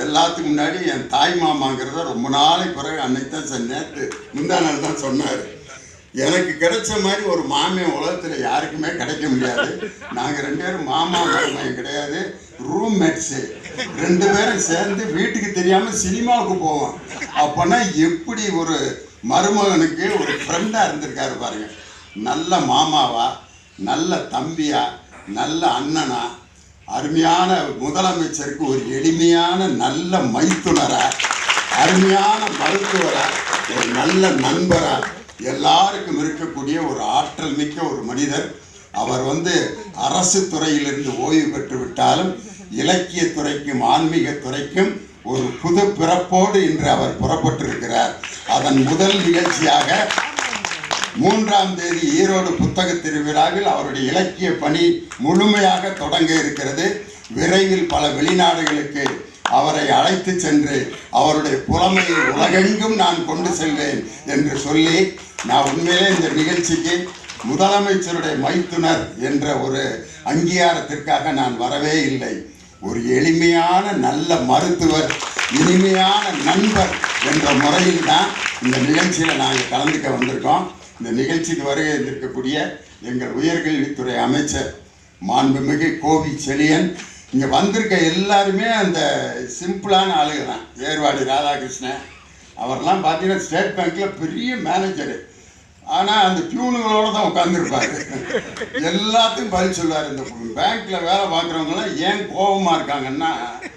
எல்லாத்துக்கும் முன்னாடி என் தாய் மாமாங்கிறத ரொம்ப நாளைக்கு பிறகு அன்னைக்கு தான் நேற்று முந்தா நாள் தான் சொன்னார். எனக்கு கிடைச்ச மாதிரி ஒரு மாமியம் உலகத்தில் யாருக்குமே கிடைக்க முடியாது. நாங்கள் 2 பேரும் மாமா மாமியம் கிடையாது, ரூம்மேட்ஸு. 2 பேரும் சேர்ந்து வீட்டுக்கு தெரியாமல் சினிமாவுக்கு போவோம். அப்போனா எப்படி ஒரு மருமகனுக்கு ஒரு ஃப்ரெண்டாக இருந்திருக்காரு பாருங்க. நல்ல மாமாவா, நல்ல தம்பியா, நல்ல அண்ணனா, அருமையான முதலமைச்சருக்கு ஒரு எளிமையான நல்ல மைத்துனரா, அருமையான மருத்துவரா, ஒரு நல்ல நண்பரா, எல்லாருக்கும் இருக்கக்கூடிய ஒரு ஆற்றல் மிக்க ஒரு மனிதர். அவர் அரசு துறையிலிருந்து ஓய்வு பெற்று விட்டாலும் இலக்கிய துறைக்கும் ஆன்மீக துறைக்கும் ஒரு புது பிறப்போடு இன்று அவர் புறப்பட்டிருக்கிறார். அதன் முதல் நிகழ்ச்சியாக 3ஆம் தேதி ஈரோடு புத்தக திருவிழாவில் அவருடைய இலக்கிய பணி முழுமையாக தொடங்க இருக்கிறது. விரைவில் பல வெளிநாடுகளுக்கு அவரை அழைத்து சென்று அவருடைய புலமையை உலகெங்கும் நான் கொண்டு செல்வேன் என்று சொல்லி, நான் உண்மையிலே இந்த நிகழ்ச்சிக்கு முதலமைச்சருடைய மைத்துனர் என்ற ஒரு அங்கீகாரத்திற்காக நான் வரவே இல்லை. ஒரு எளிமையான நல்ல மருத்துவர், இனிமையான நண்பர் என்ற முறையில் தான் இந்த நிகழ்ச்சியில் நாங்கள் கலந்துக்க வந்திருக்கோம். இந்த நிகழ்ச்சிக்கு வருகை இருக்கக்கூடிய எங்கள் உயர்கல்வித்துறை அமைச்சர் மாண்புமிகு கோவி செழியன், இங்கே வந்திருக்க எல்லாருமே அந்த சிம்பிளான ஆளுங்க தான். ஏர்வாடி ராதாகிருஷ்ணன் அவரெல்லாம் பார்த்தீங்கன்னா ஸ்டேட் பேங்க்கில் பெரிய மேனேஜரு, ஆனால் அந்த பியூனுங்களோடு தான் உட்காந்துருப்பாரு. எல்லாத்துக்கும் பதில் சொல்லுவார். இந்த பேங்க்கில் வேலை பார்க்குறவங்களாம் ஏன் கோபமாக இருக்காங்கன்னா,